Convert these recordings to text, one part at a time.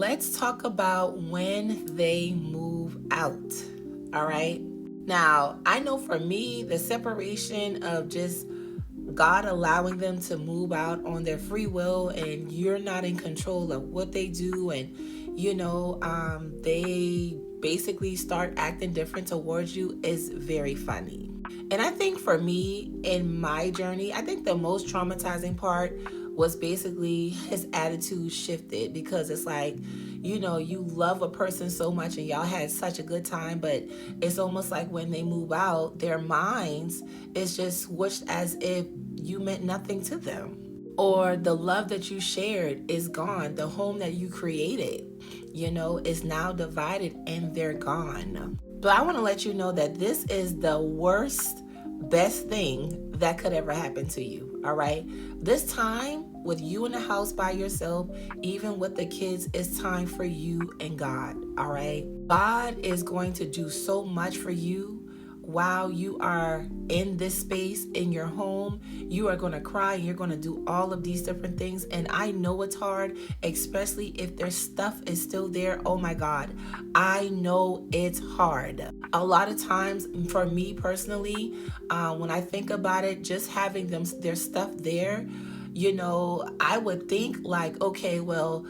let's talk about when they move out. All right. Now, I know for me, the separation of just God allowing them to move out on their free will and you're not in control of what they do, and they basically start acting different towards you is very funny. And I think for me, in my journey, I think the most traumatizing part was basically his attitude shifted, because it's like, you love a person so much and y'all had such a good time, but it's almost like when they move out, their minds is just switched as if you meant nothing to them. Or the love that you shared is gone. The home that you created, is now divided and they're gone. But I want to let you know that this is the worst, best thing that could ever happen to you. All right. This time with you in the house by yourself, even with the kids, it's time for you and God. All right. God is going to do so much for you while you are in this space in your home. You are going to cry. You're going to do all of these different things. And I know it's hard, especially if their stuff is still there. Oh my God. I know it's hard. A lot of times for me personally, when I think about it, just having their stuff there, I would think like, okay, well,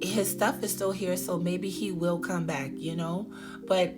his stuff is still here, so maybe he will come back, But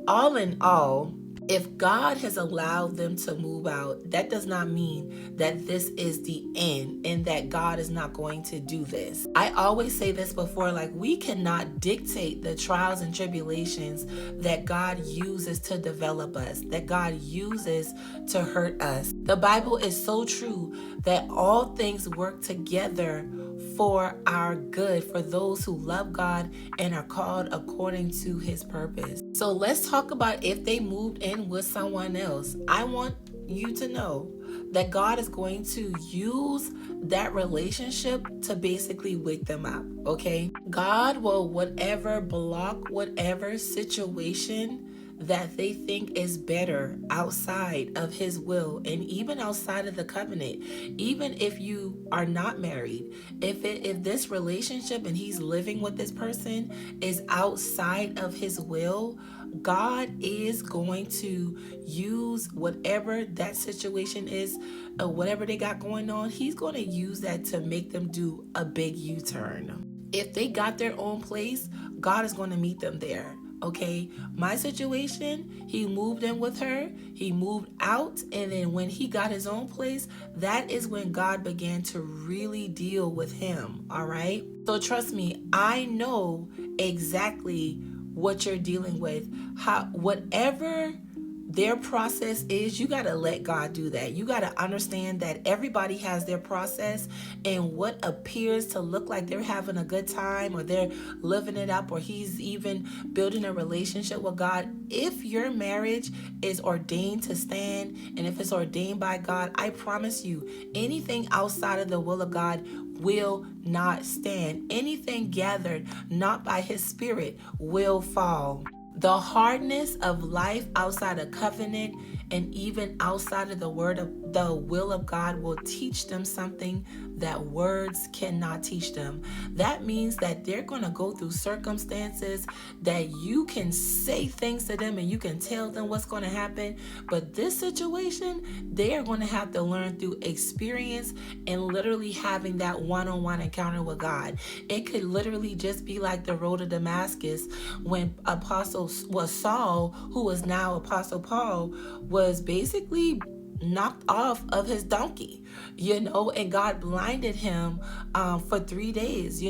all in all, if God has allowed them to move out, that does not mean that this is the end and that God is not going to do this. I always say this before, like, we cannot dictate the trials and tribulations that God uses to develop us, that God uses to hurt us. The Bible is so true that all things work together for our good, for those who love God and are called according to his purpose. So let's talk about if they moved in with someone else. I want you to know that God is going to use that relationship to basically wake them up, okay? God will block whatever situation that they think is better outside of his will, and even outside of the covenant. Even if you are not married, if this relationship and he's living with this person is outside of his will, God is going to use whatever that situation is, or whatever they got going on. He's going to use that to make them do a big U-turn. If they got their own place, God is going to meet them there. Okay, my situation, he moved in with her, he moved out, and then when he got his own place, that is when God began to really deal with him. All right, so trust me, I know exactly what you're dealing with. Whatever their process is, you got to let God do that. You got to understand that everybody has their process, and what appears to look like they're having a good time or they're living it up, or he's even building a relationship with God. If your marriage is ordained to stand, and if it's ordained by God, I promise you, anything outside of the will of God will not stand. Anything gathered not by his spirit will fall. The hardness of life outside of covenant and even outside of the will of God will teach them something that words cannot teach them. That means that they're going to go through circumstances that you can say things to them and you can tell them what's going to happen. But this situation, they are going to have to learn through experience and literally having that one-on-one encounter with God. It could literally just be like the road to Damascus when Saul, who was now Apostle Paul, was basically knocked off of his donkey, and God blinded him for 3 days.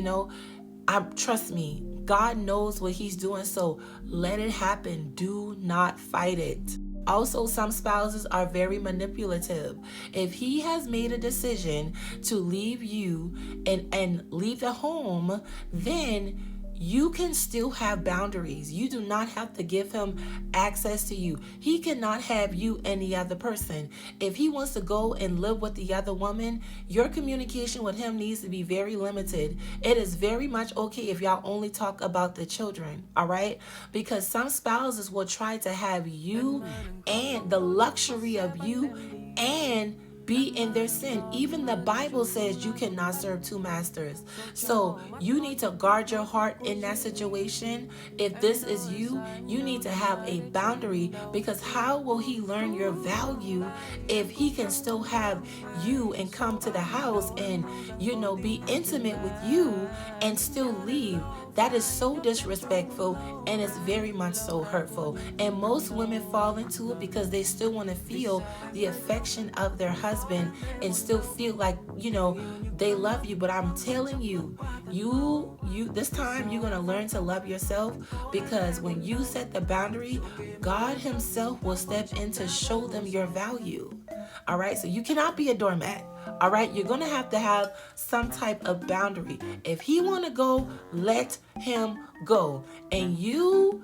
Trust me, God knows what he's doing, so let it happen. Do not fight it. Also, some spouses are very manipulative. If he has made a decision to leave you and leave the home, then you can still have boundaries. You do not have to give him access to you. He cannot have you and the other person. If he wants to go and live with the other woman, your communication with him needs to be very limited. It is very much okay if y'all only talk about the children, all right? Because some spouses will try to have you and the luxury of you and be in their sin. Even the Bible says you cannot serve two masters. So you need to guard your heart in that situation. If this is you, you need to have a boundary, because how will he learn your value if he can still have you and come to the house and, be intimate with you and still leave? That is so disrespectful, and it's very much so hurtful. And most women fall into it because they still want to feel the affection of their husband and still feel like, they love you. But I'm telling you, this time you're going to learn to love yourself, because when you set the boundary, God himself will step in to show them your value. All right. So you cannot be a doormat. All right. You're going to have some type of boundary. If he want to go, let him go. And you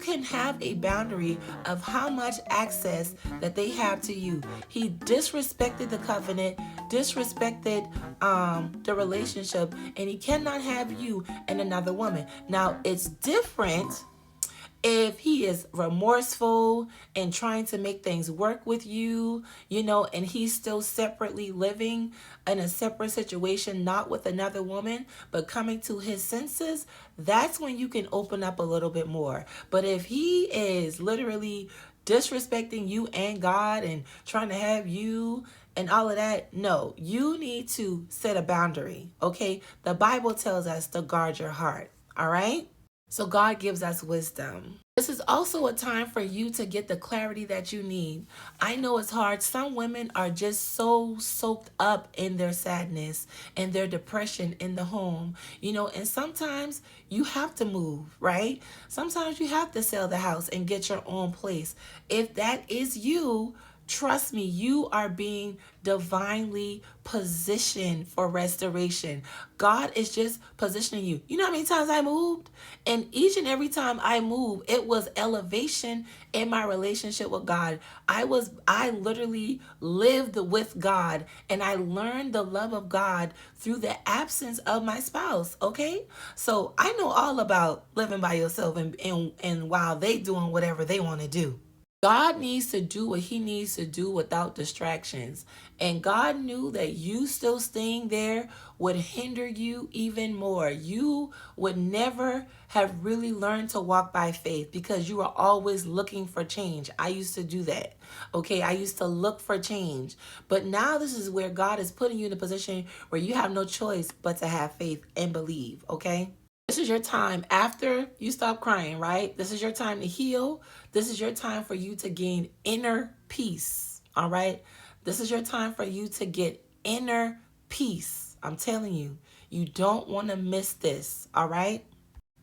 can have a boundary of how much access that they have to you. He disrespected the covenant, disrespected the relationship, and he cannot have you and another woman. Now, it's different if he is remorseful and trying to make things work with you, and he's still separately living in a separate situation, not with another woman, but coming to his senses, that's when you can open up a little bit more. But if he is literally disrespecting you and God and trying to have you and all of that, no, you need to set a boundary, okay? The Bible tells us to guard your heart, all right? So God gives us wisdom. This is also a time for you to get the clarity that you need. I know it's hard. Some women are just so soaked up in their sadness and their depression in the home, and sometimes you have to move, right? Sometimes you have to sell the house and get your own place. If that is you, trust me, you are being divinely positioned for restoration. God is just positioning you. You know how many times I moved? And each and every time I moved, it was elevation in my relationship with God. I literally lived with God, and I learned the love of God through the absence of my spouse, okay? So I know all about living by yourself and while they doing whatever they want to do. God needs to do what he needs to do without distractions. And God knew that you still staying there would hinder you even more. You would never have really learned to walk by faith because you are always looking for change. I used to do that. Okay, I used to look for change. But now this is where God is putting you in a position where you have no choice but to have faith and believe, okay? This is your time after you stop crying, right? This is your time to heal. This is your time for you to gain inner peace, all right? This is your time for you to get inner peace. I'm telling you, you don't want to miss this, all right?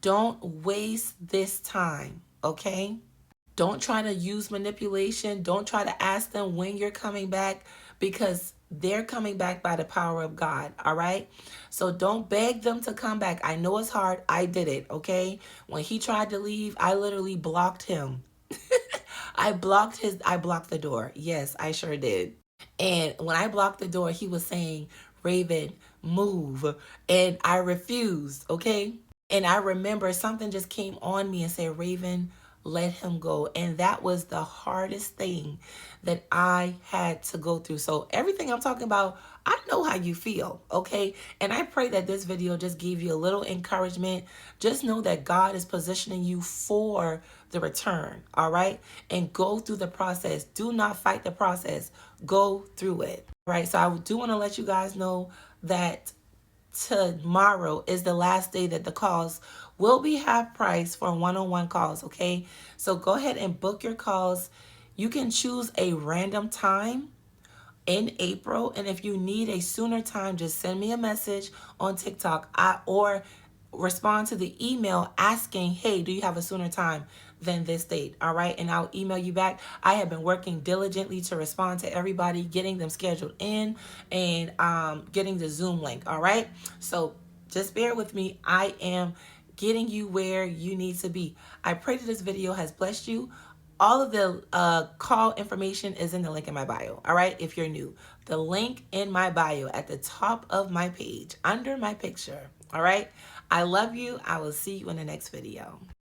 Don't waste this time, okay? Don't try to use manipulation. Don't try to ask them when you're coming back, because they're coming back by the power of God, all right? So don't beg them to come back. I know it's hard. I did it, okay? When he tried to leave, I literally blocked him. I blocked the door. Yes, I sure did. And when I blocked the door, he was saying, Raven, move. And I refused, okay? And I remember something just came on me and said, Raven, let him go. And that was the hardest thing that I had to go through. So everything I'm talking about, I know how you feel, okay? And I pray that this video just gave you a little encouragement. Just know that God is positioning you for the return, all right? And go through the process. Do not fight the process. Go through it, all right? So I do want to let you guys know that tomorrow is the last day that the calls will be half price for one-on-one calls, okay? So go ahead and book your calls. You can choose a random time in April, and if you need a sooner time, just send me a message on TikTok or respond to the email asking, hey, do you have a sooner time than this date? All right, and I'll email you back. I have been working diligently to respond to everybody, getting them scheduled in, and getting the Zoom link. All right, so just bear with me. I am getting you where you need to be. I pray that this video has blessed you. All of the call information is in the link in my bio, all right, if you're new. The link in my bio at the top of my page, under my picture, all right? I love you. I will see you in the next video.